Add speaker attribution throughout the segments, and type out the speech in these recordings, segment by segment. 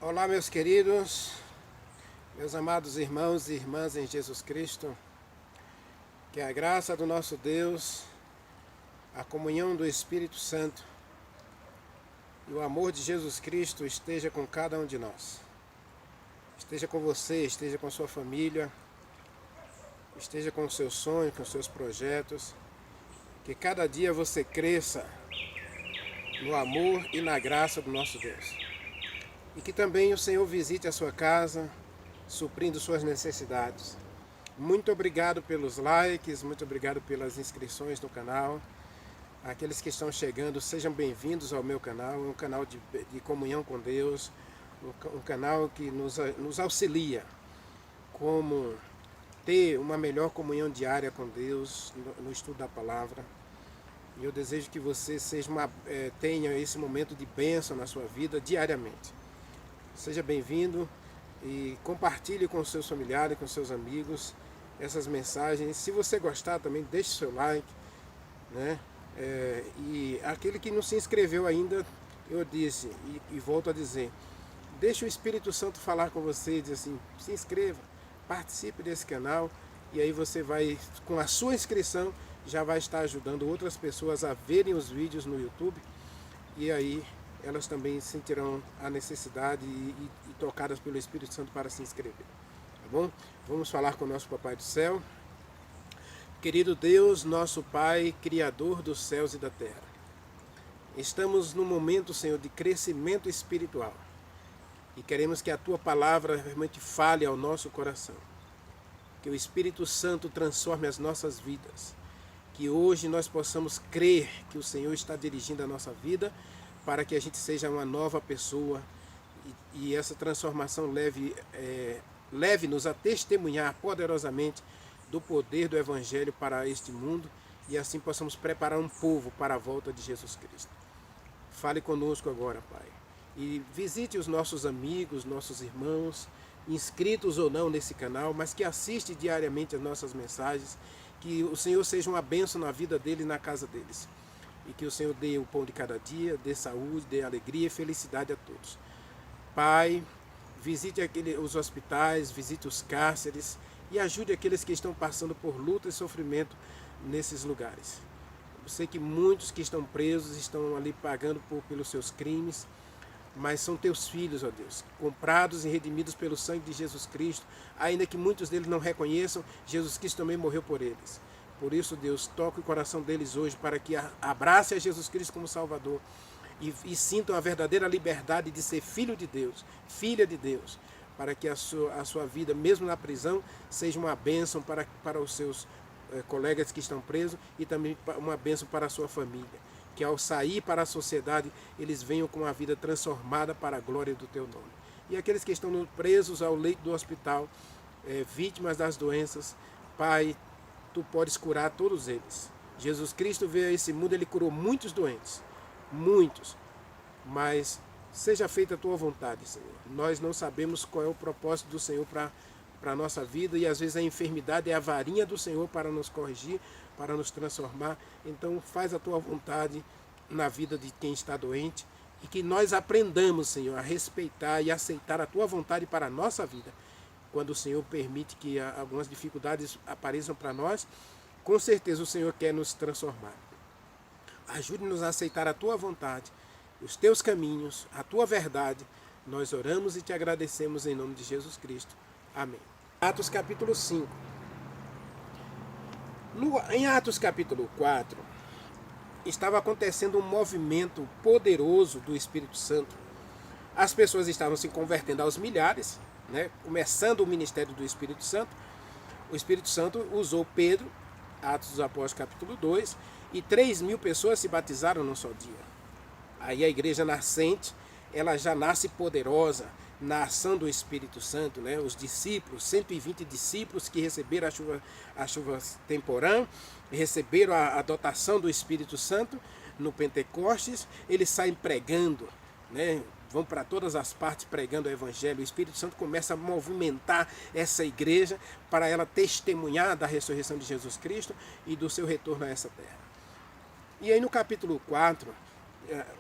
Speaker 1: Olá, meus queridos, meus amados irmãos e irmãs em Jesus Cristo, que a graça do nosso Deus, a comunhão do Espírito Santo e o amor de Jesus Cristo esteja com cada um de nós. Esteja com você, esteja com sua família, esteja com os seus sonhos, com os seus projetos, que cada dia você cresça no amor e na graça do nosso Deus. E que também o Senhor visite a sua casa, suprindo suas necessidades. Muito obrigado pelos likes, muito obrigado pelas inscrições no canal. Aqueles que estão chegando, sejam bem-vindos ao meu canal, um canal de comunhão com Deus, um canal que nos auxilia como ter uma melhor comunhão diária com Deus no estudo da palavra. E eu desejo que você tenha esse momento de bênção na sua vida diariamente. Seja bem-vindo e compartilhe com seus familiares, com seus amigos essas mensagens. Se você gostar também, deixe seu like, né? E aquele que não se inscreveu ainda, eu disse e volto a dizer, deixe o Espírito Santo falar com você e dizer assim, se inscreva, participe desse canal e aí você vai, com a sua inscrição, já vai estar ajudando outras pessoas a verem os vídeos no YouTube e aí elas também sentirão a necessidade e tocadas pelo Espírito Santo para se inscrever. Tá bom? Vamos falar com o nosso Papai do Céu. Querido Deus, nosso Pai, Criador dos céus e da terra. Estamos num momento, Senhor, de crescimento espiritual. E queremos que a Tua palavra realmente fale ao nosso coração. Que o Espírito Santo transforme as nossas vidas. Que hoje nós possamos crer que o Senhor está dirigindo a nossa vida para que a gente seja uma nova pessoa e essa transformação leve-nos a testemunhar poderosamente do poder do Evangelho para este mundo e assim possamos preparar um povo para a volta de Jesus Cristo. Fale conosco agora, Pai. E visite os nossos amigos, nossos irmãos, inscritos ou não nesse canal, mas que assiste diariamente as nossas mensagens, que o Senhor seja uma bênção na vida deles e na casa deles. E que o Senhor dê o pão de cada dia, dê saúde, dê alegria e felicidade a todos. Pai, visite os hospitais, visite os cárceres e ajude aqueles que estão passando por luta e sofrimento nesses lugares. Eu sei que muitos que estão presos estão ali pagando pelos seus crimes, mas são teus filhos, ó Deus, comprados e redimidos pelo sangue de Jesus Cristo, ainda que muitos deles não reconheçam, Jesus Cristo também morreu por eles. Por isso, Deus, toque o coração deles hoje para que abrace a Jesus Cristo como Salvador e sintam a verdadeira liberdade de ser filho de Deus, filha de Deus, para que a sua vida, mesmo na prisão, seja uma bênção para os seus colegas que estão presos e também uma bênção para a sua família. Que ao sair para a sociedade, eles venham com uma vida transformada para a glória do Teu nome. E aqueles que estão presos ao leito do hospital, vítimas das doenças, Pai, Tu podes curar todos eles. Jesus Cristo veio a esse mundo, Ele curou muitos doentes, muitos, mas seja feita a Tua vontade, Senhor. Nós não sabemos qual é o propósito do Senhor para a nossa vida e às vezes a enfermidade é a varinha do Senhor para nos corrigir, para nos transformar. Então faz a Tua vontade na vida de quem está doente e que nós aprendamos, Senhor, a respeitar e aceitar a Tua vontade para a nossa vida. Quando o Senhor permite que algumas dificuldades apareçam para nós, com certeza o Senhor quer nos transformar. Ajude-nos a aceitar a Tua vontade, os Teus caminhos, a Tua verdade. Nós oramos e Te agradecemos em nome de Jesus Cristo. Amém. Atos capítulo 5. Em Atos capítulo 4, estava acontecendo um movimento poderoso do Espírito Santo. As pessoas estavam se convertendo aos milhares, né? Começando o ministério do Espírito Santo. O Espírito Santo usou Pedro, Atos dos Apóstolos capítulo 2, e 3.000 pessoas se batizaram num só dia. Aí a igreja nascente, ela já nasce poderosa na ação do Espírito Santo, né? Os discípulos, 120 discípulos que receberam a chuva temporã, receberam a dotação do Espírito Santo no Pentecostes, eles saem pregando, né? Vão para todas as partes pregando o Evangelho. O Espírito Santo começa a movimentar essa igreja para ela testemunhar da ressurreição de Jesus Cristo e do seu retorno a essa terra. E aí no capítulo 4,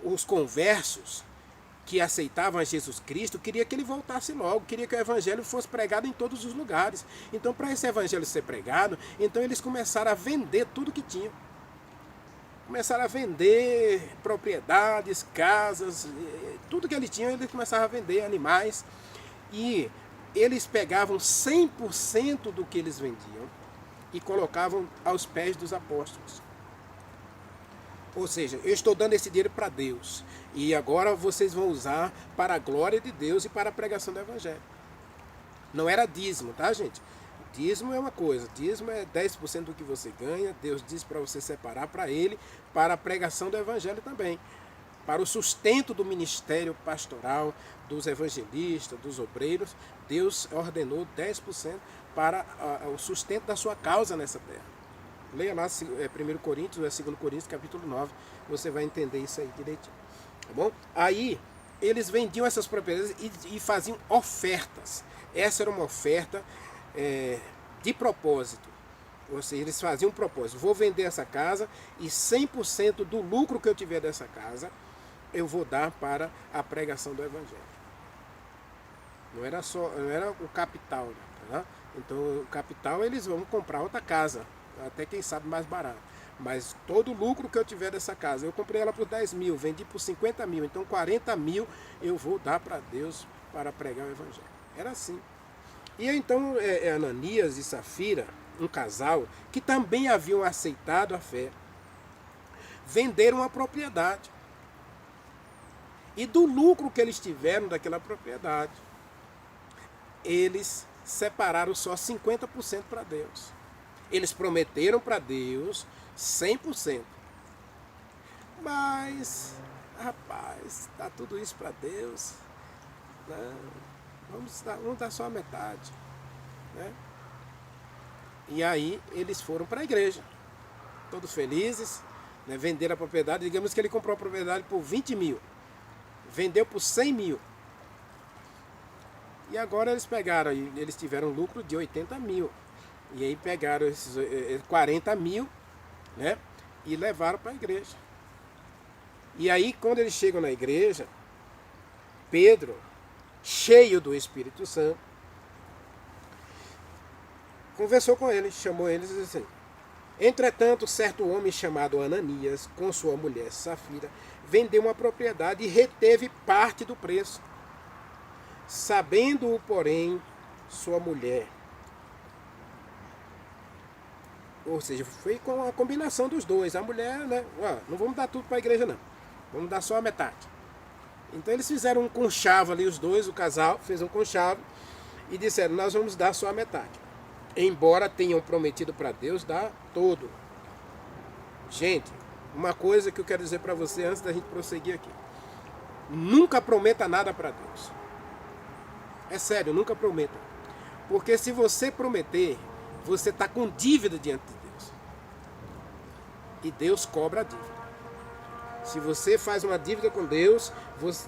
Speaker 1: os conversos que aceitavam a Jesus Cristo, queria que ele voltasse logo, queria que o evangelho fosse pregado em todos os lugares. Então, para esse evangelho ser pregado, então eles começaram a vender tudo que tinham. Começaram a vender propriedades, casas, tudo que eles tinham, eles começaram a vender, animais. E eles pegavam 100% do que eles vendiam e colocavam aos pés dos apóstolos. Ou seja, eu estou dando esse dinheiro para Deus. E agora vocês vão usar para a glória de Deus e para a pregação do evangelho. Não era dízimo, tá, gente? Dízimo é uma coisa. Dízimo é 10% do que você ganha. Deus diz para você separar para ele, para a pregação do evangelho também. Para o sustento do ministério pastoral, dos evangelistas, dos obreiros, Deus ordenou 10% para o sustento da sua causa nessa terra. Leia lá 1 Coríntios, 2 Coríntios, capítulo 9, você vai entender isso aí direitinho. Tá bom? Aí, eles vendiam essas propriedades e faziam ofertas. Essa era uma oferta de propósito. Ou seja, eles faziam um propósito. Vou vender essa casa e 100% do lucro que eu tiver dessa casa, eu vou dar para a pregação do evangelho. Não era o capital. Tá? Então, o capital eles vão comprar outra casa. Até quem sabe mais barato. Mas todo o lucro que eu tiver dessa casa, eu comprei ela por 10 mil, vendi por 50 mil, então 40 mil eu vou dar para Deus para pregar o evangelho. Era assim. E então Ananias e Safira, um casal, que também haviam aceitado a fé, venderam a propriedade. E do lucro que eles tiveram daquela propriedade, eles separaram só 50% para Deus. Eles prometeram para Deus 100%. Mas, rapaz, dá tudo isso para Deus. Não, vamos dar só a metade. Né? E aí eles foram para a igreja. Todos felizes. Né? Venderam a propriedade. Digamos que ele comprou a propriedade por 20 mil. Vendeu por 100 mil. E agora eles tiveram lucro de 80 mil. E aí pegaram esses 40 mil, né, e levaram para a igreja. E aí, quando eles chegam na igreja, Pedro, cheio do Espírito Santo, conversou com eles, chamou eles e disse assim: entretanto, certo homem chamado Ananias, com sua mulher Safira, vendeu uma propriedade e reteve parte do preço. Sabendo-o, porém, sua mulher. Ou seja, foi com a combinação dos dois. A mulher, né? Não vamos dar tudo para a igreja, não. Vamos dar só a metade. Então eles fizeram um conchavo ali, os dois, o casal, fez um conchavo e disseram: nós vamos dar só a metade. Embora tenham prometido para Deus dar todo. Gente, uma coisa que eu quero dizer para você antes da gente prosseguir aqui. Nunca prometa nada para Deus. É sério, nunca prometa. Porque se você prometer, você está com dívida diante de Deus. E Deus cobra a dívida. Se você faz uma dívida com Deus,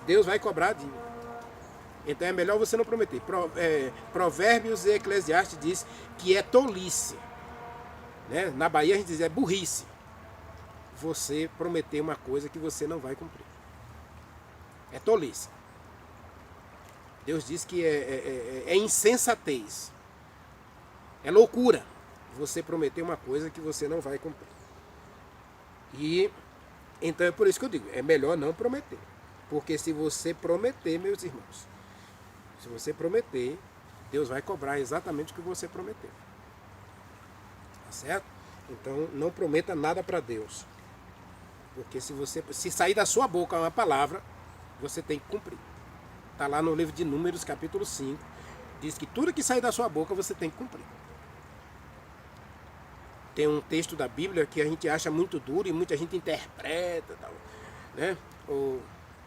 Speaker 1: Deus vai cobrar a dívida. Então é melhor você não prometer. Provérbios e Eclesiastes diz que é tolice. Né? Na Bahia a gente diz é burrice. Você prometer uma coisa que você não vai cumprir. É tolice. Deus diz que é insensatez. É loucura você prometer uma coisa que você não vai cumprir. E então é por isso que eu digo, é melhor não prometer. Porque se você prometer, meus irmãos, se você prometer, Deus vai cobrar exatamente o que você prometeu. Tá certo? Então não prometa nada para Deus. Porque se sair da sua boca uma palavra, você tem que cumprir. Está lá no livro de Números, capítulo 5. Diz que tudo que sair da sua boca, você tem que cumprir. Tem um texto da Bíblia que a gente acha muito duro e muita gente interpreta, tal, né? Ou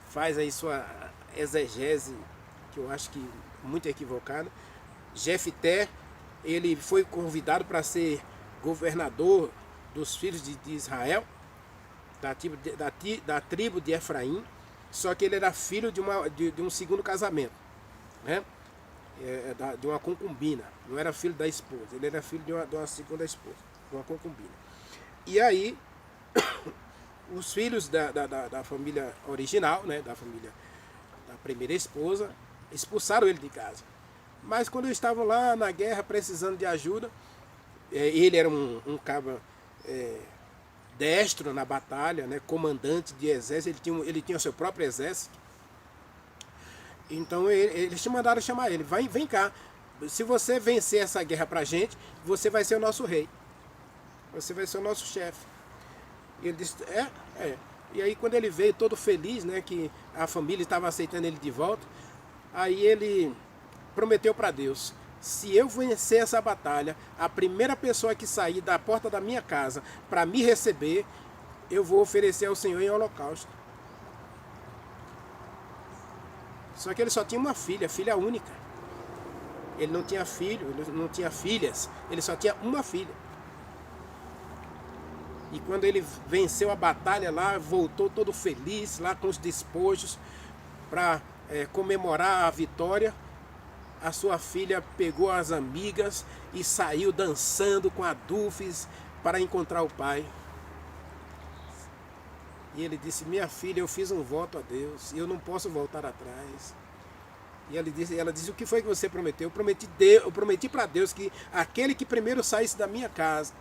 Speaker 1: faz aí sua exegese, que eu acho que muito equivocada. Jefté, ele foi convidado para ser governador dos filhos de Israel, da tribo de Efraim, só que ele era filho de um segundo casamento, né? De uma concubina, não era filho da esposa, ele era filho de uma segunda esposa, de uma concubina. E aí, os filhos da família original, né, da a primeira esposa, expulsaram ele de casa. Mas quando eles estavam lá na guerra precisando de ajuda, ele era um cabo destro na batalha, né, comandante de exército, ele tinha o seu próprio exército. Então eles te mandaram chamar ele, vem cá, se você vencer essa guerra pra gente, você vai ser o nosso rei, você vai ser o nosso chefe. E ele disse, E aí quando ele veio todo feliz, né, que a família estava aceitando ele de volta, aí ele prometeu para Deus, se eu vencer essa batalha, a primeira pessoa que sair da porta da minha casa para me receber, eu vou oferecer ao Senhor em holocausto. Só que ele só tinha uma filha única. Ele não tinha filho, ele não tinha filhas, ele só tinha uma filha. E quando ele venceu a batalha lá, voltou todo feliz, lá com os despojos, para comemorar a vitória, a sua filha pegou as amigas e saiu dançando com adufes para encontrar o pai. E ele disse, minha filha, eu fiz um voto a Deus, e eu não posso voltar atrás. E ela disse, o que foi que você prometeu? Eu prometi para Deus que aquele que primeiro saísse da minha casa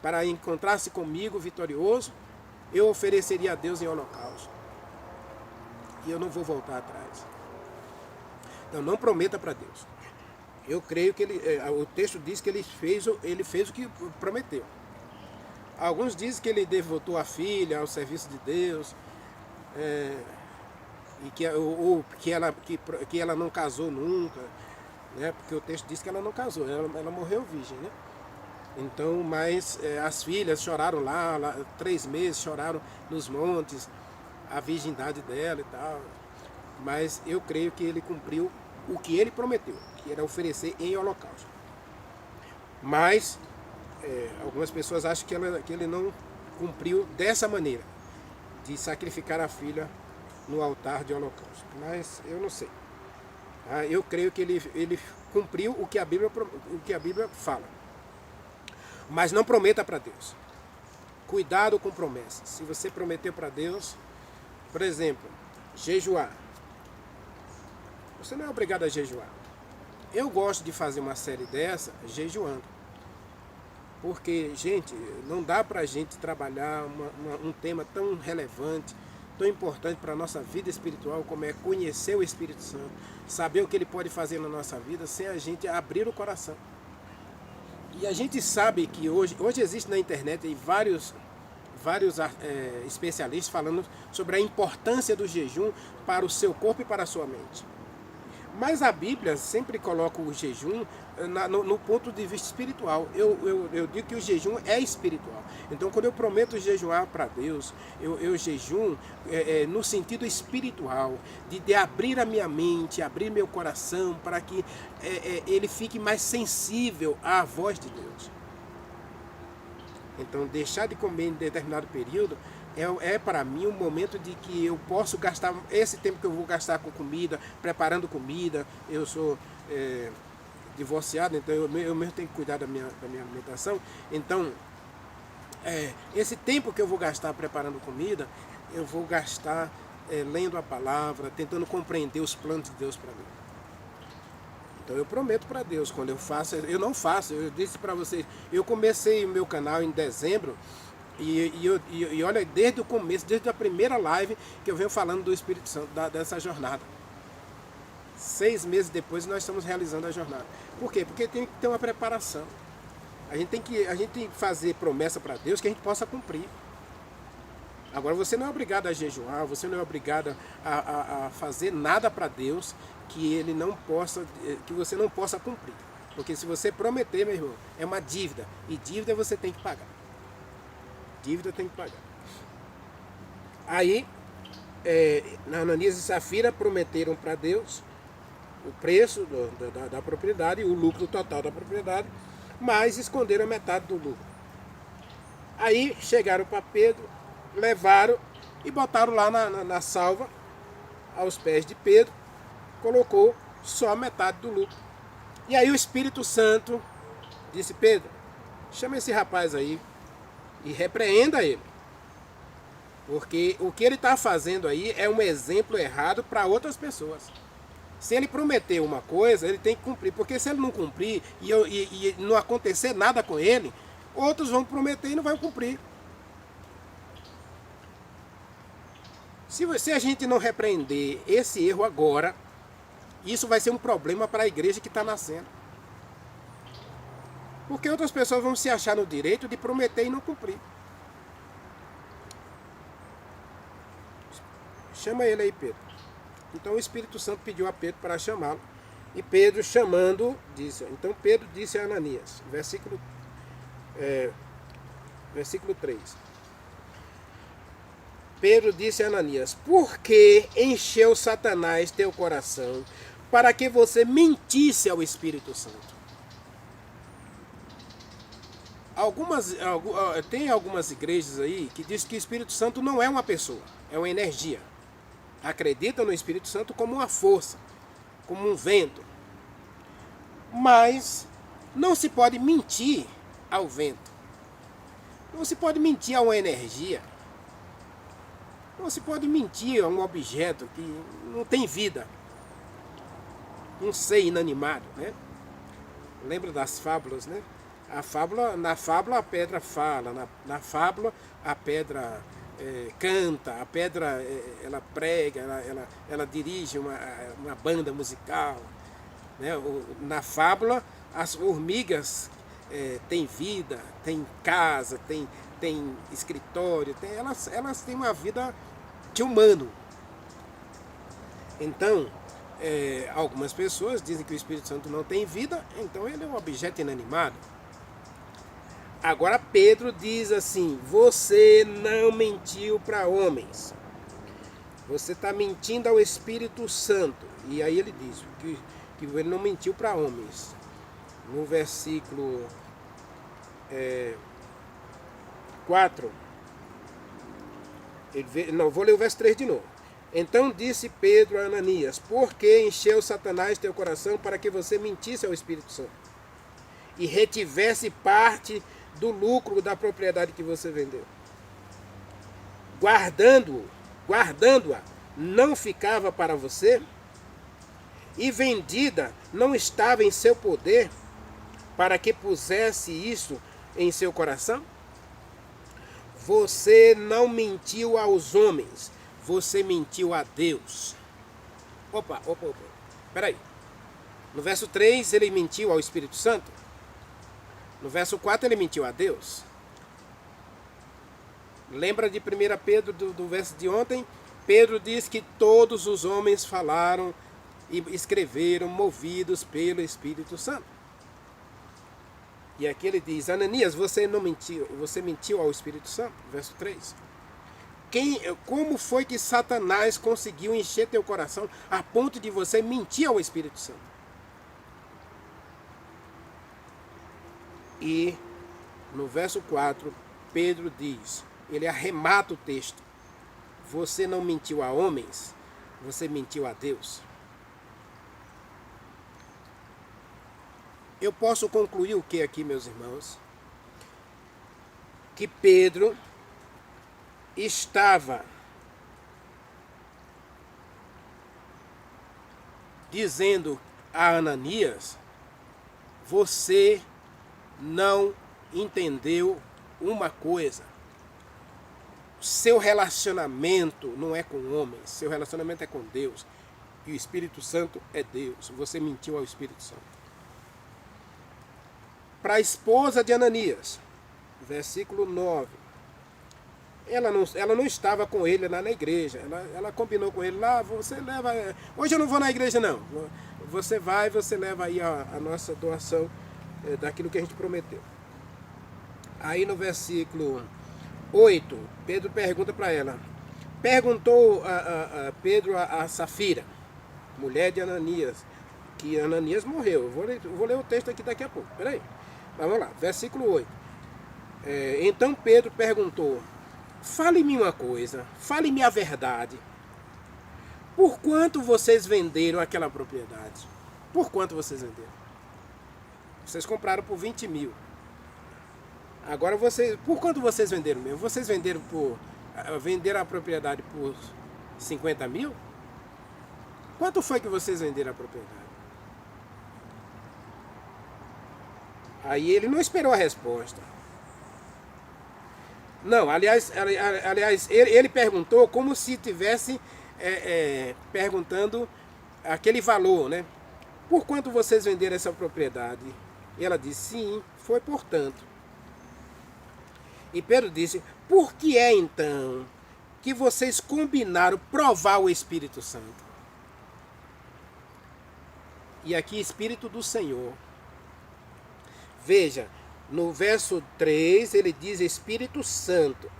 Speaker 1: para encontrar-se comigo vitorioso, eu ofereceria a Deus em holocausto. E eu não vou voltar atrás. Então não prometa para Deus. Eu creio que o texto diz que ele fez o que prometeu. Alguns dizem que ele devotou a filha ao serviço de Deus, e que ela não casou nunca, né? Porque o texto diz que ela não casou, ela morreu virgem, né? Então, mas as filhas choraram lá 3 meses, choraram nos montes, a virgindade dela e tal. Mas eu creio que ele cumpriu o que ele prometeu, que era oferecer em holocausto. Mas algumas pessoas acham que ele não cumpriu dessa maneira, de sacrificar a filha no altar de holocausto. Mas eu não sei. Eu creio que ele cumpriu o que a Bíblia fala. Mas não prometa para Deus. Cuidado com promessas. Se você prometeu para Deus, por exemplo, jejuar. Você não é obrigado a jejuar. Eu gosto de fazer uma série dessa jejuando. Porque, gente, não dá para a gente trabalhar um tema tão relevante, tão importante para a nossa vida espiritual, como é conhecer o Espírito Santo, saber o que ele pode fazer na nossa vida, sem a gente abrir o coração. E a gente sabe que hoje existe na internet vários especialistas falando sobre a importância do jejum para o seu corpo e para a sua mente. Mas a Bíblia sempre coloca o jejum no ponto de vista espiritual. Eu digo que o jejum é espiritual. Então, quando eu prometo jejuar para Deus, eu jejum no sentido espiritual, de abrir a minha mente, abrir meu coração, para que ele fique mais sensível à voz de Deus. Então, deixar de comer em determinado período para mim um momento de que eu posso gastar esse tempo que eu vou gastar com comida, preparando comida. Eu sou divorciado, então eu mesmo tenho que cuidar da minha alimentação. Então, esse tempo que eu vou gastar preparando comida, eu vou gastar lendo a palavra, tentando compreender os planos de Deus para mim. Então eu prometo para Deus, quando eu faço, eu não faço. Eu disse para vocês, eu comecei o meu canal em dezembro, e olha, desde o começo, desde a primeira live que eu venho falando do Espírito Santo, dessa jornada. 6 meses depois nós estamos realizando a jornada. Por quê? Porque tem que ter uma preparação. A gente tem que fazer promessa para Deus que a gente possa cumprir. Agora você não é obrigado a jejuar, você não é obrigado a fazer nada para Deus que você não possa cumprir. Porque se você prometer, meu irmão, é uma dívida. E dívida você tem que pagar. Dívida tem que pagar. Aí, Ananias e Safira prometeram para Deus o preço da propriedade e o lucro total da propriedade, mas esconderam metade do lucro. Aí chegaram para Pedro, levaram e botaram lá na salva, aos pés de Pedro, colocou só metade do lucro. E aí o Espírito Santo disse, Pedro, chama esse rapaz aí e repreenda ele. Porque o que ele está fazendo aí é um exemplo errado para outras pessoas. Se ele prometeu uma coisa, ele tem que cumprir. Porque se ele não cumprir e não acontecer nada com ele, outros vão prometer e não vão cumprir. Se a gente não repreender esse erro agora, isso vai ser um problema para a igreja que está nascendo. Porque outras pessoas vão se achar no direito de prometer e não cumprir. Chama ele aí, Pedro. Então o Espírito Santo pediu a Pedro para chamá-lo. E Pedro, chamando, disse. Então Pedro disse a Ananias, versículo 3. Pedro disse a Ananias: por que encheu Satanás teu coração para que você mentisse ao Espírito Santo? Tem algumas igrejas aí que dizem que o Espírito Santo não é uma pessoa, é uma energia. Acreditam no Espírito Santo como uma força, como um vento. Mas não se pode mentir ao vento. Não se pode mentir a uma energia. Não se pode mentir a um objeto que não tem vida. Um ser inanimado, né? Lembra das fábulas, né? Na fábula a pedra fala, na fábula a pedra canta, a pedra ela prega, ela dirige uma banda musical. Né? Na fábula as formigas têm vida, têm casa, têm escritório, elas têm uma vida de humano. Então, algumas pessoas dizem que o Espírito Santo não tem vida, então ele é um objeto inanimado. Agora Pedro diz assim: você não mentiu para homens, você está mentindo ao Espírito Santo. E aí ele diz que ele não mentiu para homens. No versículo 4, vou ler o verso 3 de novo. Então disse Pedro a Ananias: por que encheu Satanás teu coração para que você mentisse ao Espírito Santo e retivesse parte do lucro da propriedade que você vendeu? Guardando-a, não ficava para você? E vendida, não estava em seu poder para que pusesse isso em seu coração? Você não mentiu aos homens, você mentiu a Deus. Opa. Peraí. No verso 3 ele mentiu ao Espírito Santo. No verso 4 ele mentiu a Deus. Lembra de 1 Pedro do verso de ontem? Pedro diz que todos os homens falaram e escreveram movidos pelo Espírito Santo. E aqui ele diz: Ananias, você não mentiu, você mentiu ao Espírito Santo. Verso 3. Como foi que Satanás conseguiu encher teu coração a ponto de você mentir ao Espírito Santo? E no verso 4, Pedro diz, ele arremata o texto: você não mentiu a homens, você mentiu a Deus. Eu posso concluir o que aqui, meus irmãos? Que Pedro estava dizendo a Ananias: você não entendeu uma coisa. Seu relacionamento não é com homens, seu relacionamento é com Deus. E o Espírito Santo é Deus. Você mentiu ao Espírito Santo. Para a esposa de Ananias, versículo 9. Ela não estava com ele lá na igreja. Ela combinou com ele lá: você leva. Hoje eu não vou na igreja, não. Você vai, você leva aí a nossa doação daquilo que a gente prometeu. Aí no versículo 8, Pedro pergunta para ela. Perguntou Pedro a Safira, mulher de Ananias, que Ananias morreu. Eu vou ler o texto aqui daqui a pouco. Peraí. Vamos lá, versículo 8. Então Pedro perguntou: fale-me uma coisa, fale-me a verdade. Por quanto vocês venderam aquela propriedade? Por quanto vocês venderam? Vocês compraram por 20 mil. Agora por quanto vocês venderam mesmo? Vocês venderam por venderam a propriedade por 50 mil? Quanto foi que vocês venderam a propriedade? Aí ele não esperou a resposta. Não, aliás ele perguntou como se tivesse perguntando aquele valor, né? Por quanto vocês venderam essa propriedade? E ela disse, sim, foi por tanto. E Pedro disse, por que é então que vocês combinaram provar o Espírito Santo? E aqui, Espírito do Senhor. Veja, no verso 3 ele diz Espírito Santo.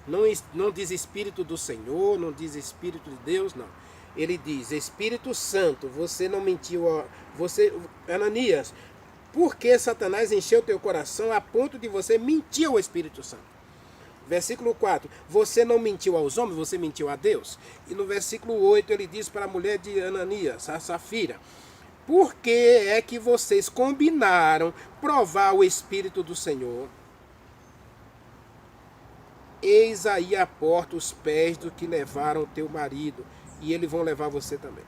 Speaker 1: Não diz Espírito do Senhor, não diz Espírito de Deus, não. Ele diz Espírito Santo, você não mentiu, Ananias, por que Satanás encheu teu coração a ponto de você mentir ao Espírito Santo? Versículo 4, você não mentiu aos homens, você mentiu a Deus. E no versículo 8 ele diz para a mulher de Ananias, a Safira, por que é que vocês combinaram provar o Espírito do Senhor? Eis aí à porta os pés do que levaram teu marido, e eles vão levar você também.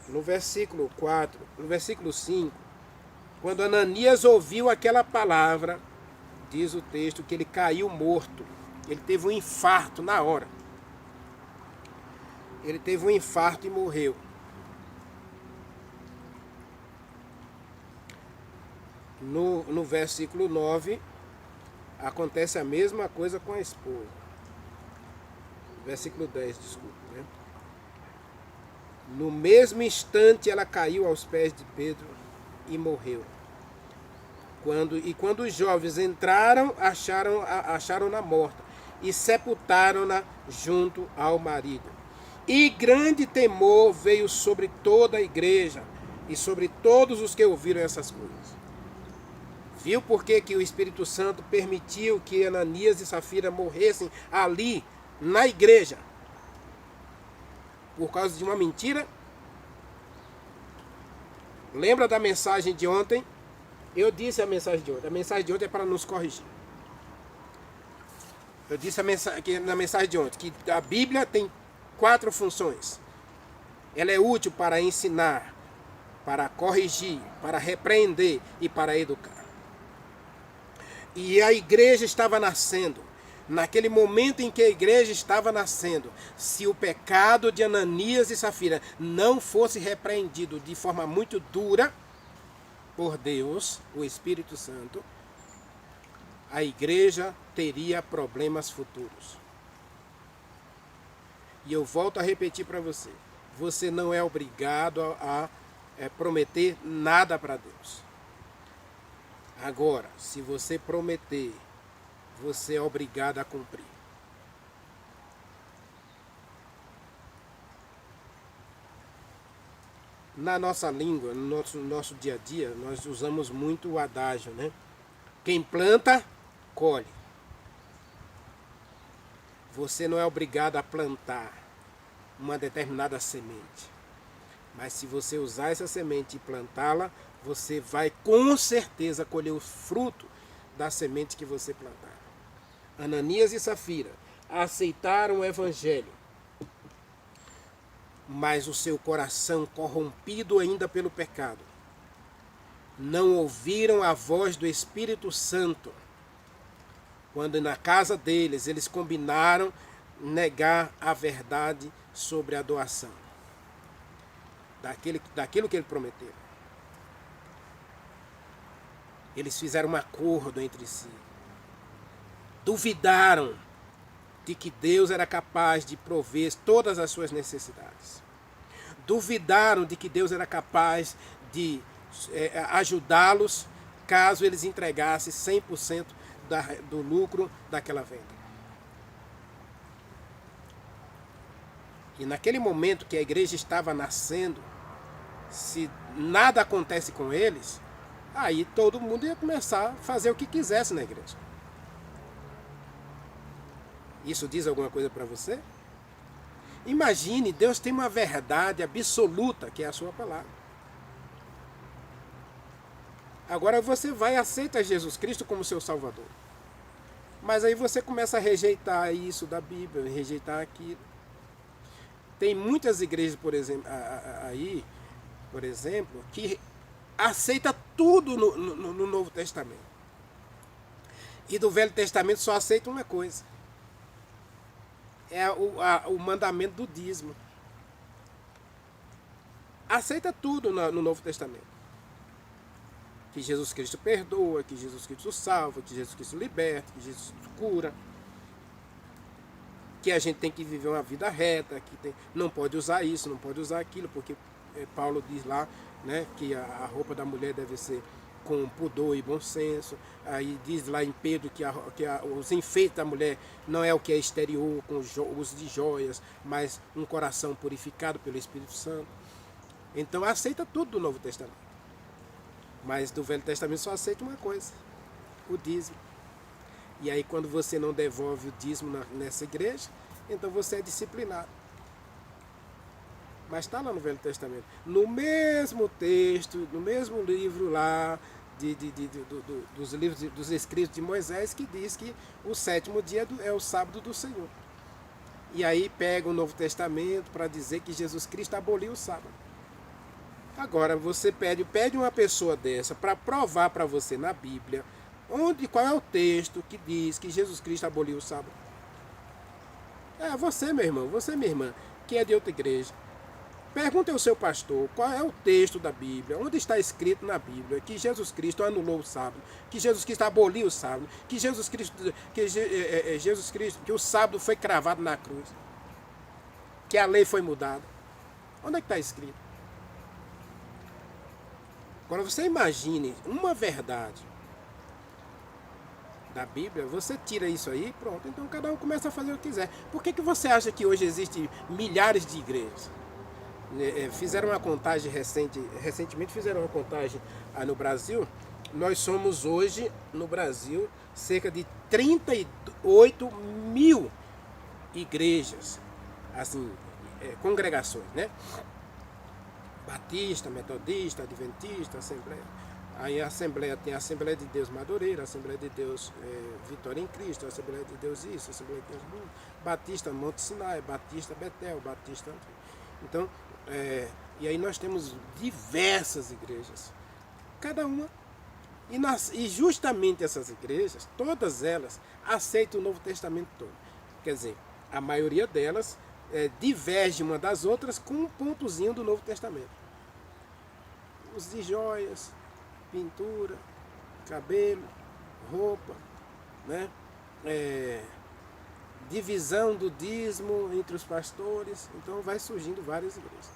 Speaker 1: No versículo 4, no versículo 5, quando Ananias ouviu aquela palavra, diz o texto que ele caiu morto. Ele teve um infarto na hora. Ele teve um infarto e morreu. No versículo 9, acontece a mesma coisa com a esposa. Versículo 10, desculpa. Né? No mesmo instante ela caiu aos pés de Pedro e morreu. Quando os jovens entraram, acharam-na morta e sepultaram-na junto ao marido. E grande temor veio sobre toda a igreja e sobre todos os que ouviram essas coisas. Viu por que o Espírito Santo permitiu que Ananias e Safira morressem ali, na igreja? Por causa de uma mentira? Lembra da mensagem de ontem? Eu disse a mensagem de ontem. A mensagem de ontem é para nos corrigir. Eu disse na mensagem de ontem que a Bíblia tem 4 funções. Ela é útil para ensinar, para corrigir, para repreender e para educar. E a igreja estava nascendo. Naquele momento em que a igreja estava nascendo, se o pecado de Ananias e Safira não fosse repreendido de forma muito dura por Deus, o Espírito Santo, a igreja teria problemas futuros. E eu volto a repetir para você, você não é obrigado a prometer nada para Deus. Agora, se você prometer, você é obrigado a cumprir. Na nossa língua, no nosso dia a dia, nós usamos muito o adágio, né? Quem planta, colhe. Você não é obrigado a plantar uma determinada semente. Mas se você usar essa semente e plantá-la, você vai com certeza colher o fruto da semente que você plantar. Ananias e Safira aceitaram o evangelho, mas o seu coração corrompido ainda pelo pecado, não ouviram a voz do Espírito Santo, quando na casa deles eles combinaram negar a verdade sobre a doação, daquilo que ele prometeu. Eles fizeram um acordo entre si. Duvidaram de que Deus era capaz de prover todas as suas necessidades. Duvidaram de que Deus era capaz de ajudá-los caso eles entregassem 100% do lucro daquela venda. E naquele momento que a igreja estava nascendo, se nada acontece com eles, aí todo mundo ia começar a fazer o que quisesse na igreja. Isso diz alguma coisa para você? Imagine, Deus tem uma verdade absoluta, que é a sua palavra. Agora você vai e aceita Jesus Cristo como seu Salvador. Mas aí você começa a rejeitar isso da Bíblia, rejeitar aquilo. Tem muitas igrejas, por exemplo, aí, por exemplo, que aceita tudo no Novo Testamento. E do Velho Testamento só aceita uma coisa. É o mandamento do dízimo. Aceita tudo no Novo Testamento. Que Jesus Cristo perdoa, que Jesus Cristo salva, que Jesus Cristo liberta, que Jesus cura. Que a gente tem que viver uma vida reta, não pode usar isso, não pode usar aquilo, porque Paulo diz lá, né, que a roupa da mulher deve ser com pudor e bom senso. Aí diz lá em Pedro que os enfeites da mulher não é o que é exterior, com uso de joias, mas um coração purificado pelo Espírito Santo. Então aceita tudo do Novo Testamento. Mas do Velho Testamento só aceita uma coisa, o dízimo. E aí quando você não devolve o dízimo nessa igreja, então você é disciplinado. Mas está lá no Velho Testamento. No mesmo texto, no mesmo livro lá, dos livros dos escritos de Moisés, que diz que o 7º dia é o sábado do Senhor. E aí pega o Novo Testamento para dizer que Jesus Cristo aboliu o sábado. Agora você pede uma pessoa dessa para provar para você na Bíblia qual é o texto que diz que Jesus Cristo aboliu o sábado. É você, meu irmão, você, minha irmã, que é de outra igreja. Pergunte ao seu pastor qual é o texto da Bíblia, onde está escrito na Bíblia que Jesus Cristo anulou o sábado, que Jesus Cristo aboliu o sábado, que Jesus Cristo, que o sábado foi cravado na cruz, que a lei foi mudada. Onde é que está escrito? Quando você imagine uma verdade da Bíblia, você tira isso aí, pronto, então cada um começa a fazer o que quiser. Por que você acha que hoje existem milhares de igrejas? Fizeram uma contagem recentemente fizeram uma contagem no Brasil. Nós somos hoje, no Brasil, cerca de 38 mil igrejas, assim, congregações, né? Batista, Metodista, Adventista, Assembleia. Aí a Assembleia tem a Assembleia de Deus Madureira, a Assembleia de Deus Vitória em Cristo, a Assembleia de Deus isso, a Assembleia de Deus Mundo, Batista Monte Sinai, Batista Betel, Batista... Então, e aí nós temos diversas igrejas, cada uma, e justamente essas igrejas, todas elas, aceitam o Novo Testamento todo. Quer dizer, a maioria delas diverge uma das outras com um pontozinho do Novo Testamento. Os de joias, pintura, cabelo, roupa, né? Divisão do dízimo entre os pastores. Então vai surgindo várias igrejas.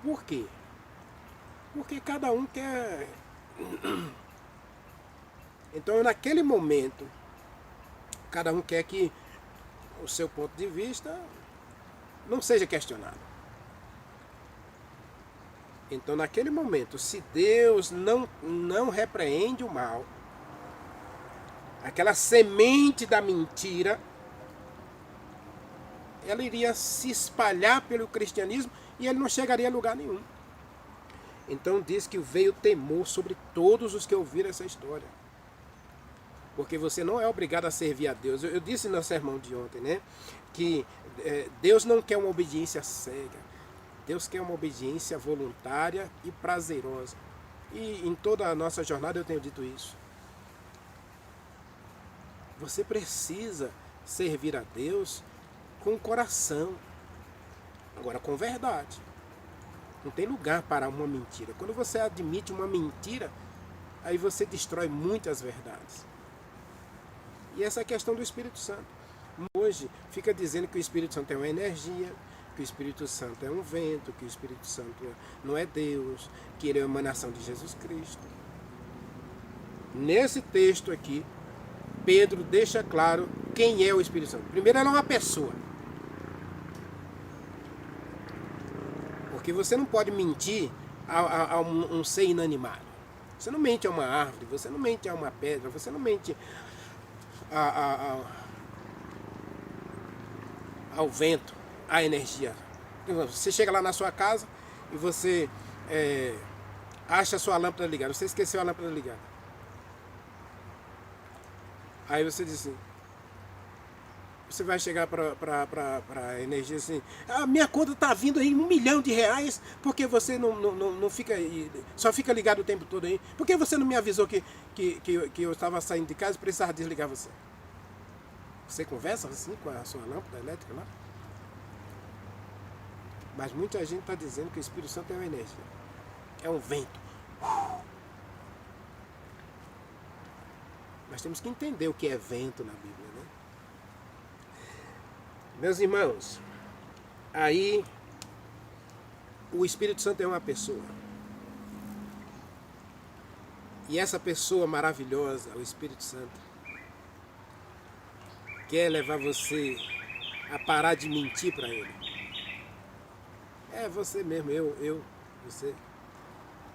Speaker 1: Por quê? Porque cada um quer... Então naquele momento, cada um quer que o seu ponto de vista não seja questionado. Então naquele momento, se Deus não repreende o mal, aquela semente da mentira, ela iria se espalhar pelo cristianismo e ele não chegaria a lugar nenhum. Então diz que veio temor sobre todos os que ouviram essa história. Porque você não é obrigado a servir a Deus. Eu disse no sermão de ontem, né, que Deus não quer uma obediência cega. Deus quer uma obediência voluntária e prazerosa. E em toda a nossa jornada eu tenho dito isso. Você precisa servir a Deus com o coração. Agora, com verdade. Não tem lugar para uma mentira. Quando você admite uma mentira, aí você destrói muitas verdades. E essa é a questão do Espírito Santo. Hoje fica dizendo que o Espírito Santo é uma energia, que o Espírito Santo é um vento, que o Espírito Santo não é Deus, que ele é uma emanação de Jesus Cristo. Nesse texto aqui, Pedro deixa claro quem é o Espírito Santo. Primeiro, ela é uma pessoa. Porque você não pode mentir a um ser inanimado. Você não mente a uma árvore, você não mente a uma pedra, você não mente ao vento, à energia. Você chega lá na sua casa e você acha a sua lâmpada ligada. Você esqueceu a lâmpada ligada. Aí você diz assim, você vai chegar para a energia assim, a minha conta está vindo aí R$1 milhão, porque você não fica, só fica ligado o tempo todo aí? Por que você não me avisou que eu estava saindo de casa e precisava desligar você? Você conversa assim com a sua lâmpada elétrica lá? Mas muita gente está dizendo que o Espírito Santo é uma energia, é um vento. Nós temos que entender o que é vento na Bíblia, né? Meus irmãos, aí o Espírito Santo é uma pessoa. E essa pessoa maravilhosa, o Espírito Santo, quer levar você a parar de mentir para ele. É você mesmo, você.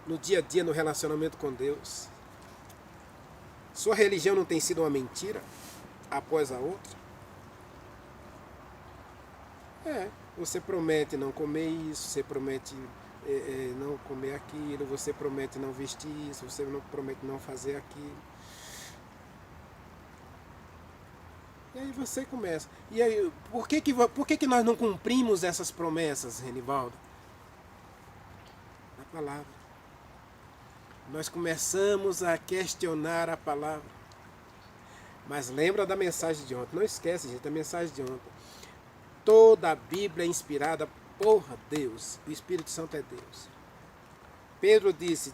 Speaker 1: No dia a dia, no relacionamento com Deus. Sua religião não tem sido uma mentira após a outra? Você promete não comer isso, você promete não comer aquilo, você promete não vestir isso, você não promete não fazer aquilo. E aí você começa. E aí, por que nós não cumprimos essas promessas, Renivaldo? Na palavra. Nós começamos a questionar a palavra. Mas lembra da mensagem de ontem. Não esquece, gente, a mensagem de ontem. Toda a Bíblia é inspirada por Deus. O Espírito Santo é Deus. Pedro disse,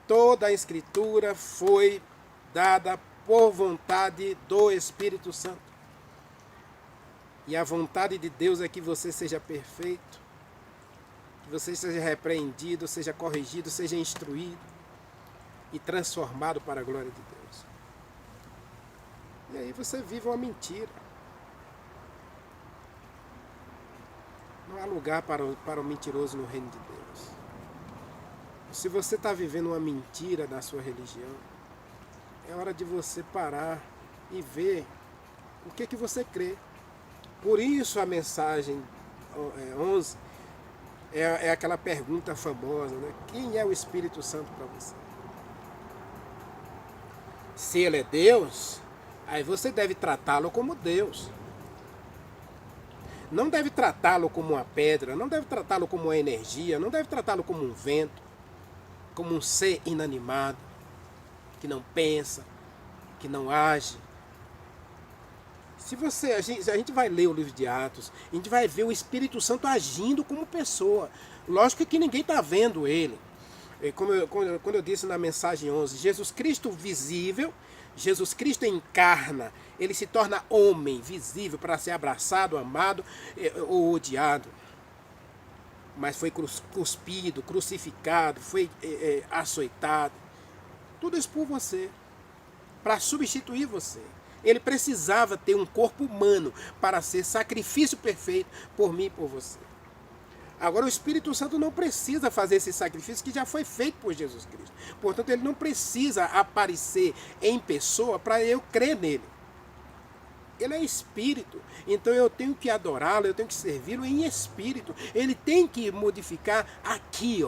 Speaker 1: toda a Escritura foi dada por vontade do Espírito Santo. E a vontade de Deus é que você seja perfeito, que você seja repreendido, seja corrigido, seja instruído e transformado para a glória de Deus. E aí você vive uma mentira. Não há lugar para o mentiroso no reino de Deus. Se você está vivendo uma mentira na sua religião, é hora de você parar e ver o que você crê. Por isso a mensagem 11 é aquela pergunta famosa, né? Quem é o Espírito Santo para você? Se ele é Deus, aí você deve tratá-lo como Deus. Não deve tratá-lo como uma pedra, não deve tratá-lo como uma energia, não deve tratá-lo como um vento, como um ser inanimado, que não pensa, que não age. A gente vai ler o livro de Atos, a gente vai ver o Espírito Santo agindo como pessoa. Lógico que ninguém está vendo ele. Quando eu disse na mensagem 11, Jesus Cristo visível, Jesus Cristo encarna, ele se torna homem visível para ser abraçado, amado ou odiado. Mas foi cuspido, crucificado, foi açoitado. Tudo isso por você, para substituir você. Ele precisava ter um corpo humano para ser sacrifício perfeito por mim e por você. Agora o Espírito Santo não precisa fazer esse sacrifício que já foi feito por Jesus Cristo. Portanto, ele não precisa aparecer em pessoa para eu crer nele. Ele é Espírito, então eu tenho que adorá-lo, eu tenho que servi-lo em Espírito. Ele tem que modificar aqui,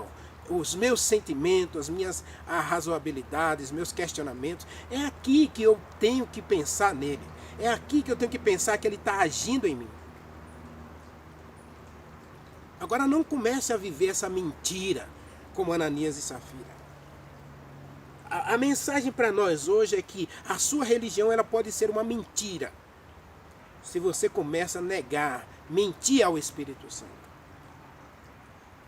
Speaker 1: os meus sentimentos, as minhas razoabilidades, meus questionamentos. É aqui que eu tenho que pensar nele. É aqui que eu tenho que pensar que ele está agindo em mim. Agora não comece a viver essa mentira como Ananias e Safira. A mensagem para nós hoje é que a sua religião ela pode ser uma mentira. Se você começa a negar, mentir ao Espírito Santo.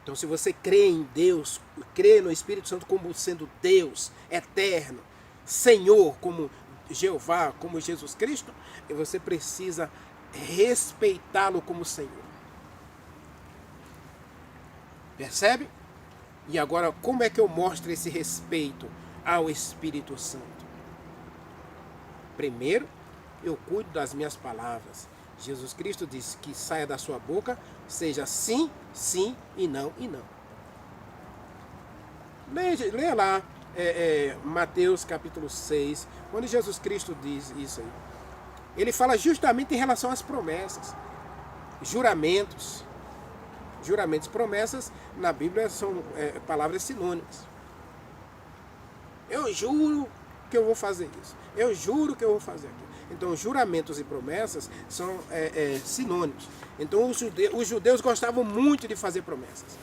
Speaker 1: Então se você crê em Deus, crê no Espírito Santo como sendo Deus, eterno, Senhor, como Jeová, como Jesus Cristo, você precisa respeitá-lo como Senhor. Percebe? E agora, como é que eu mostro esse respeito ao Espírito Santo? Primeiro, eu cuido das minhas palavras. Jesus Cristo disse que saia da sua boca, seja sim, sim e não, e não. Leia lá Mateus capítulo 6, quando Jesus Cristo diz isso aí. Ele fala justamente em relação às promessas, juramentos. Juramentos e promessas na Bíblia são palavras sinônimas. Eu juro que eu vou fazer isso. Eu juro que eu vou fazer aquilo. Então, juramentos e promessas são sinônimos. Então, os judeus gostavam muito de fazer promessas,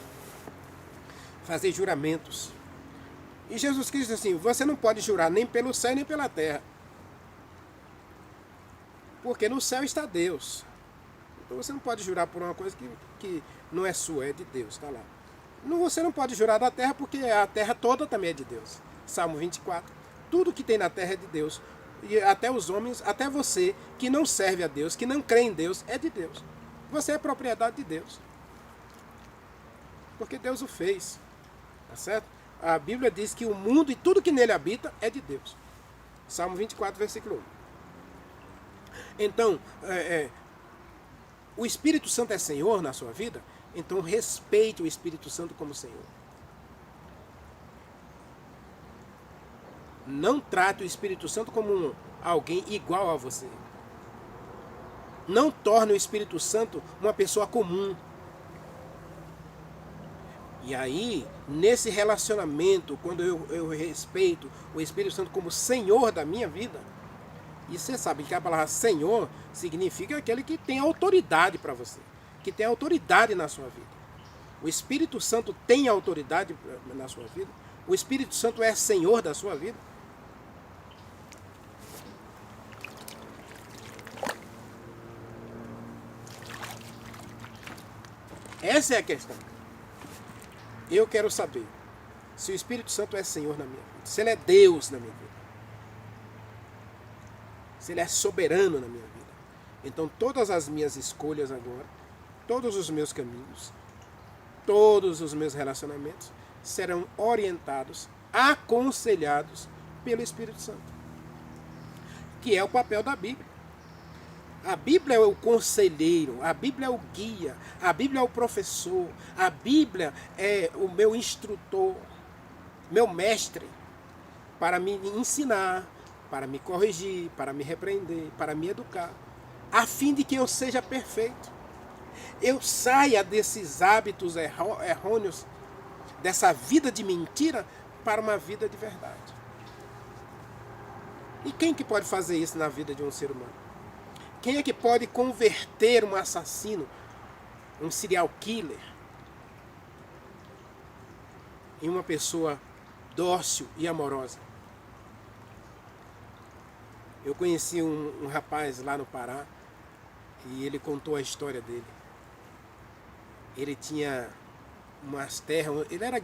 Speaker 1: fazer juramentos. E Jesus Cristo disse assim, você não pode jurar nem pelo céu nem pela terra, porque no céu está Deus. Então você não pode jurar por uma coisa que não é sua, é de Deus, está lá. Você não pode jurar da terra, porque a terra toda também é de Deus. Salmo 24. Tudo que tem na terra é de Deus. E até os homens, até você, que não serve a Deus, que não crê em Deus, é de Deus. Você é propriedade de Deus. Porque Deus o fez. Tá certo? A Bíblia diz que o mundo e tudo que nele habita é de Deus. Salmo 24, versículo 1. Então, o Espírito Santo é Senhor na sua vida, então respeite o Espírito Santo como Senhor. Não trate o Espírito Santo como alguém igual a você. Não torne o Espírito Santo uma pessoa comum. E aí, nesse relacionamento, quando eu respeito o Espírito Santo como Senhor da minha vida, e você sabe que a palavra Senhor significa aquele que tem autoridade para você, que tem autoridade na sua vida. O Espírito Santo tem autoridade na sua vida? O Espírito Santo é Senhor da sua vida? Essa é a questão. Eu quero saber se o Espírito Santo é Senhor na minha vida, se Ele é Deus na minha vida, se Ele é soberano na minha vida. Então todas as minhas escolhas agora, todos os meus caminhos, todos os meus relacionamentos serão orientados, aconselhados pelo Espírito Santo, que é o papel da Bíblia. A Bíblia é o conselheiro, a Bíblia é o guia, a Bíblia é o professor, a Bíblia é o meu instrutor, meu mestre, para me ensinar, para me corrigir, para me repreender, para me educar, a fim de que eu seja perfeito. Eu saia desses hábitos errôneos, dessa vida de mentira, para uma vida de verdade. E quem que pode fazer isso na vida de um ser humano? Quem é que pode converter um assassino, um serial killer, em uma pessoa dócil e amorosa? Eu conheci um rapaz lá no Pará e ele contou a história dele. Ele tinha umas terras, ele era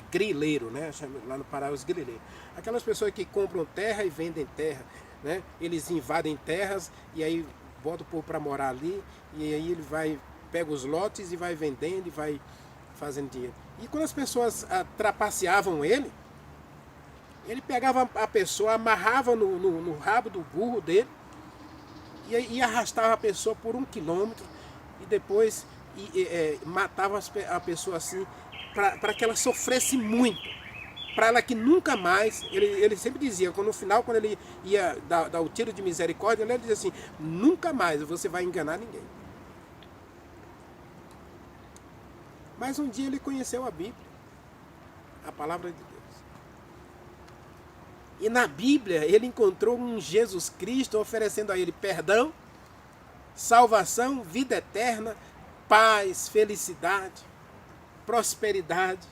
Speaker 1: grileiro, né? Lá no Pará os grileiros. Aquelas pessoas que compram terra e vendem terra. Né? Eles invadem terras e aí botam o povo para morar ali, e aí ele pega os lotes e vai vendendo e vai fazendo dinheiro. E quando as pessoas trapaceavam ele pegava a pessoa, amarrava no rabo do burro dele e arrastava a pessoa por 1 quilômetro e depois matava a pessoa assim para que ela sofresse muito. Para ela que nunca mais, ele sempre dizia, no final, quando ele ia dar o tiro de misericórdia, ele dizia assim, nunca mais você vai enganar ninguém. Mas um dia ele conheceu a Bíblia, a palavra de Deus. E na Bíblia ele encontrou um Jesus Cristo oferecendo a ele perdão, salvação, vida eterna, paz, felicidade, prosperidade.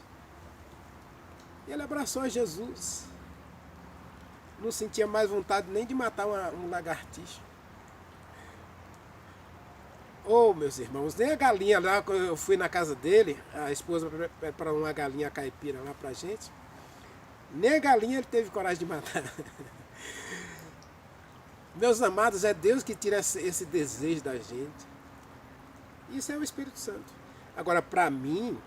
Speaker 1: Ele abraçou a Jesus. Não sentia mais vontade nem de matar um lagartixa. Oh, meus irmãos, nem a galinha lá, quando eu fui na casa dele, a esposa preparou uma galinha caipira lá pra gente. Nem a galinha ele teve coragem de matar. Meus amados, é Deus que tira esse desejo da gente. Isso é o Espírito Santo. Agora, para mim,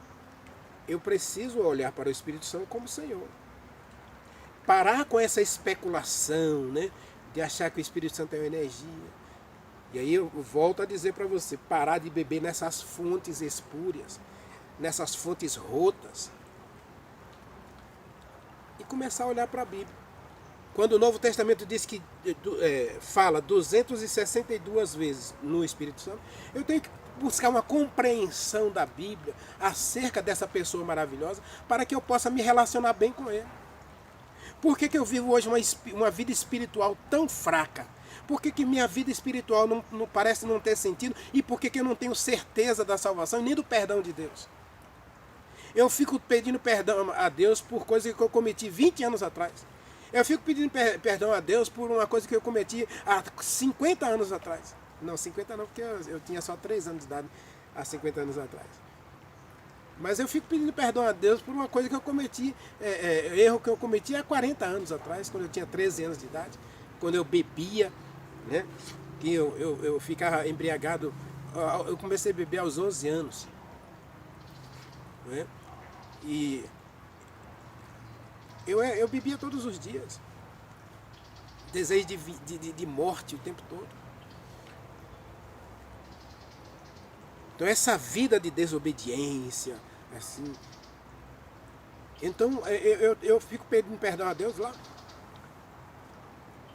Speaker 1: eu preciso olhar para o Espírito Santo como Senhor. Parar com essa especulação, né, de achar que o Espírito Santo é uma energia. E aí eu volto a dizer para você, parar de beber nessas fontes espúrias, nessas fontes rotas. E começar a olhar para a Bíblia. Quando o Novo Testamento diz que fala 262 vezes no Espírito Santo, eu tenho que buscar uma compreensão da Bíblia acerca dessa pessoa maravilhosa para que eu possa me relacionar bem com ele. Por que eu vivo hoje uma vida espiritual tão fraca? Por que minha vida espiritual não parece não ter sentido? E por que eu não tenho certeza da salvação e nem do perdão de Deus? Eu fico pedindo perdão a Deus por coisas que eu cometi 20 anos atrás. Eu fico pedindo perdão a Deus por uma coisa que eu cometi há 50 anos atrás. Não, 50 não, porque eu tinha só 3 anos de idade há 50 anos atrás. Mas eu fico pedindo perdão a Deus por uma coisa que eu cometi, erro que eu cometi há 40 anos atrás, quando eu tinha 13 anos de idade, quando eu bebia, né? Que eu ficava embriagado. Eu comecei a beber aos 11 anos. Né? E eu bebia todos os dias. Desejo de morte o tempo todo. Então essa vida de desobediência, assim. Então eu fico pedindo perdão a Deus lá.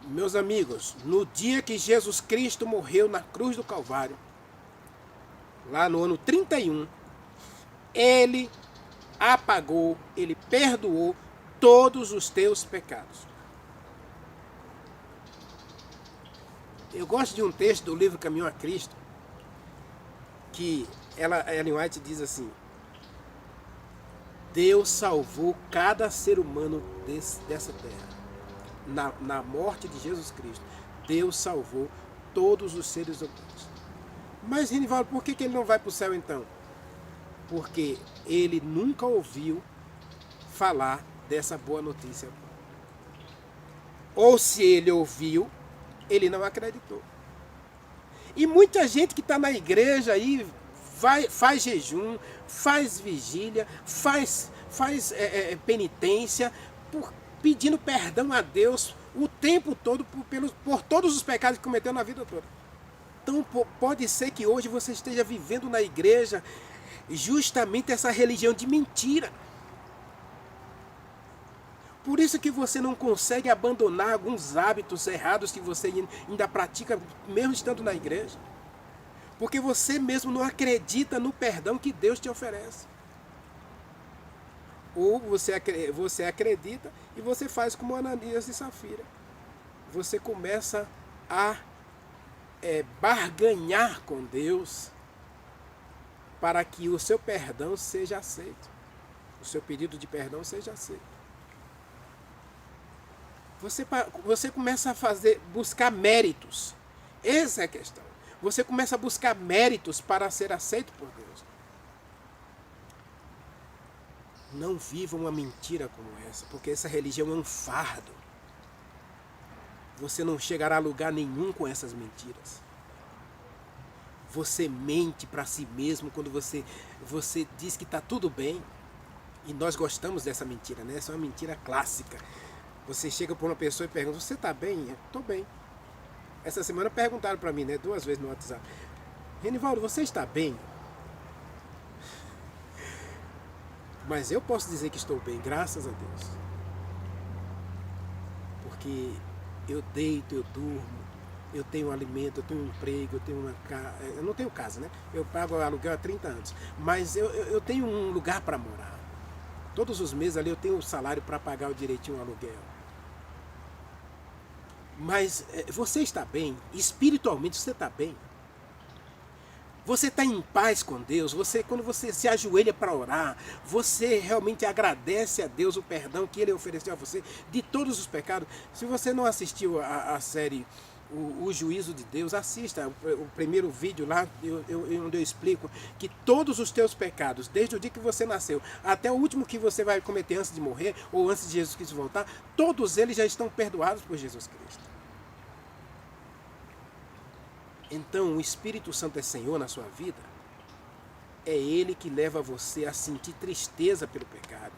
Speaker 1: Meus amigos, no dia que Jesus Cristo morreu na cruz do Calvário, lá no ano 31, Ele apagou, Ele perdoou todos os teus pecados. Eu gosto de um texto do livro Caminho a Cristo, que Ellen White diz assim: Deus salvou cada ser humano dessa terra. Na morte de Jesus Cristo, Deus salvou todos os seres humanos. Mas, Renivaldo, por que ele não vai para o céu então? Porque ele nunca ouviu falar dessa boa notícia. Ou se ele ouviu, ele não acreditou. E muita gente que está na igreja aí faz jejum, faz vigília, faz penitência, pedindo perdão a Deus o tempo todo por todos os pecados que cometeu na vida toda. Então pode ser que hoje você esteja vivendo na igreja justamente essa religião de mentira. Por isso que você não consegue abandonar alguns hábitos errados que você ainda pratica, mesmo estando na igreja. Porque você mesmo não acredita no perdão que Deus te oferece. Ou você acredita e você faz como Ananias e Safira. Você começa a barganhar com Deus para que o seu perdão seja aceito. O seu pedido de perdão seja aceito. Você começa a buscar méritos. Essa é a questão. Você começa a buscar méritos para ser aceito por Deus. Não viva uma mentira como essa, porque essa religião é um fardo. Você não chegará a lugar nenhum com essas mentiras. Você mente para si mesmo quando você diz que está tudo bem. E nós gostamos dessa mentira, né? Essa é uma mentira clássica. Você chega para uma pessoa e pergunta: você está bem? Estou bem. Essa semana perguntaram para mim, né, 2 vezes no WhatsApp: Renivaldo, você está bem? Mas eu posso dizer que estou bem, graças a Deus. Porque eu deito, eu durmo, eu tenho alimento, eu tenho um emprego, eu tenho uma casa. Eu não tenho casa, né? Eu pago aluguel há 30 anos. Mas eu tenho um lugar para morar. Todos os meses ali eu tenho um salário para pagar direitinho o aluguel. Mas você está bem? Espiritualmente você está bem? Você está em paz com Deus? Quando você se ajoelha para orar, você realmente agradece a Deus o perdão que Ele ofereceu a você de todos os pecados? Se você não assistiu a série o Juízo de Deus, assista o primeiro vídeo lá, onde eu explico que todos os teus pecados, desde o dia que você nasceu até o último que você vai cometer antes de morrer, ou antes de Jesus Cristo voltar, todos eles já estão perdoados por Jesus Cristo. Então o Espírito Santo é Senhor na sua vida. É Ele que leva você a sentir tristeza pelo pecado.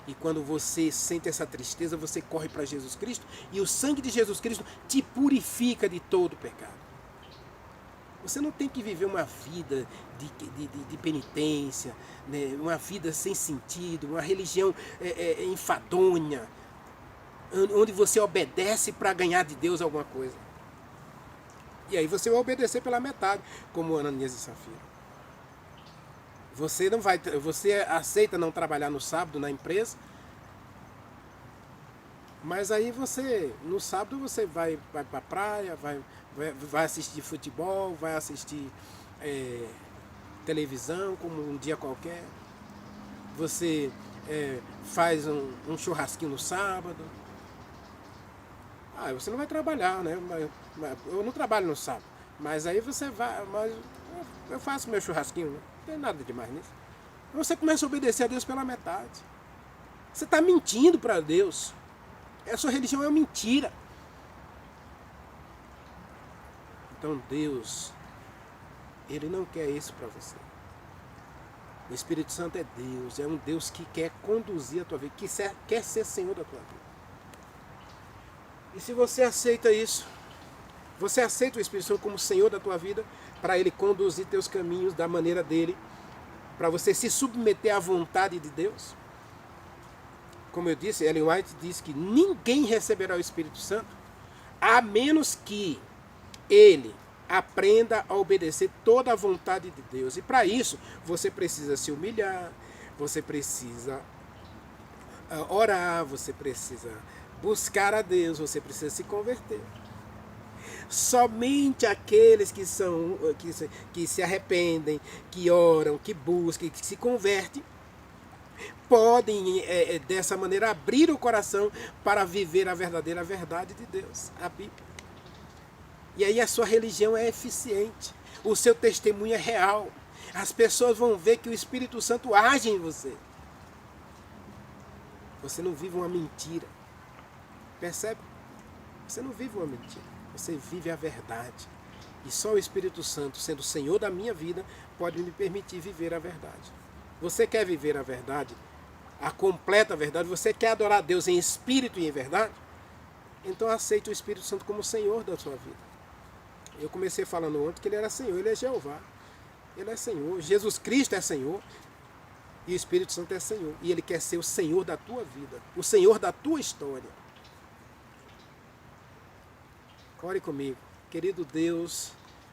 Speaker 1: E quando você sente essa tristeza, você corre para Jesus Cristo, e o sangue de Jesus Cristo te purifica de todo o pecado. Você não tem que viver uma vida de penitência, né? Uma vida sem sentido, uma religião enfadonha, onde você obedece para ganhar de Deus alguma coisa. E aí você vai obedecer pela metade, como Ananias e Safira. Você aceita não trabalhar no sábado na empresa, Mas aí você, no sábado você vai para a praia, vai assistir futebol, vai assistir televisão, como um dia qualquer. Você faz um churrasquinho no sábado. Ah, você não vai trabalhar, né? Eu não trabalho no sábado. Mas aí você vai. Mas eu faço meu churrasquinho, né? Não tem nada demais nisso. Você começa a obedecer a Deus pela metade. Você está mentindo para Deus. A sua religião é uma mentira. Então Deus, Ele não quer isso para você. O Espírito Santo é Deus, é um Deus que quer conduzir a tua vida, que quer ser Senhor da tua vida. E se você aceita isso, você aceita o Espírito Santo como Senhor da tua vida, para Ele conduzir teus caminhos da maneira dEle, para você se submeter à vontade de Deus. Como eu disse, Ellen White diz que ninguém receberá o Espírito Santo a menos que ele aprenda a obedecer toda a vontade de Deus. E para isso, você precisa se humilhar, você precisa orar, você precisa buscar a Deus, você precisa se converter. Somente aqueles que se arrependem, que oram, que buscam, que se convertem, podem dessa maneira abrir o coração para viver a verdadeira verdade de Deus, a Bíblia. E aí a sua religião é eficiente, o seu testemunho é real, as pessoas vão ver que o Espírito Santo age em você. Você não vive uma mentira, percebe? Você não vive uma mentira, você vive a verdade. E só o Espírito Santo, sendo o Senhor da minha vida, pode me permitir viver a verdade. Você quer viver a verdade? A completa verdade? Você quer adorar a Deus em espírito e em verdade? Então aceite o Espírito Santo como Senhor da sua vida. Eu comecei falando ontem que Ele era Senhor, Ele é Jeová. Ele é Senhor, Jesus Cristo é Senhor e o Espírito Santo é Senhor. E Ele quer ser o Senhor da tua vida, o Senhor da tua história. Ore comigo. Querido Deus,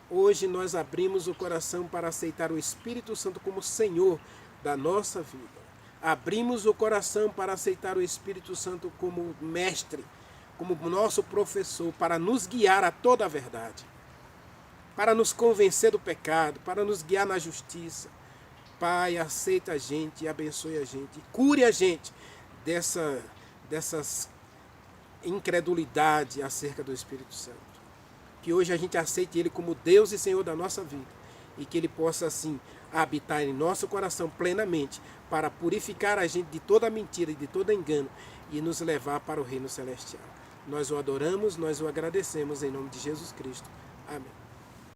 Speaker 1: hoje nós abrimos o coração para aceitar o Espírito Santo como Senhor da nossa vida. Abrimos o coração para aceitar o Espírito Santo como mestre, como nosso professor, para nos guiar a toda a verdade, para nos convencer do pecado, para nos guiar na justiça. Pai, aceita a gente, abençoe a gente, cure a gente dessas incredulidade acerca do Espírito Santo. Que hoje a gente aceite Ele como Deus e Senhor da nossa vida e que Ele possa assim habitar em nosso coração plenamente para purificar a gente de toda mentira e de todo engano e nos levar para o reino celestial. Nós o adoramos, nós o agradecemos em nome de Jesus Cristo. Amém.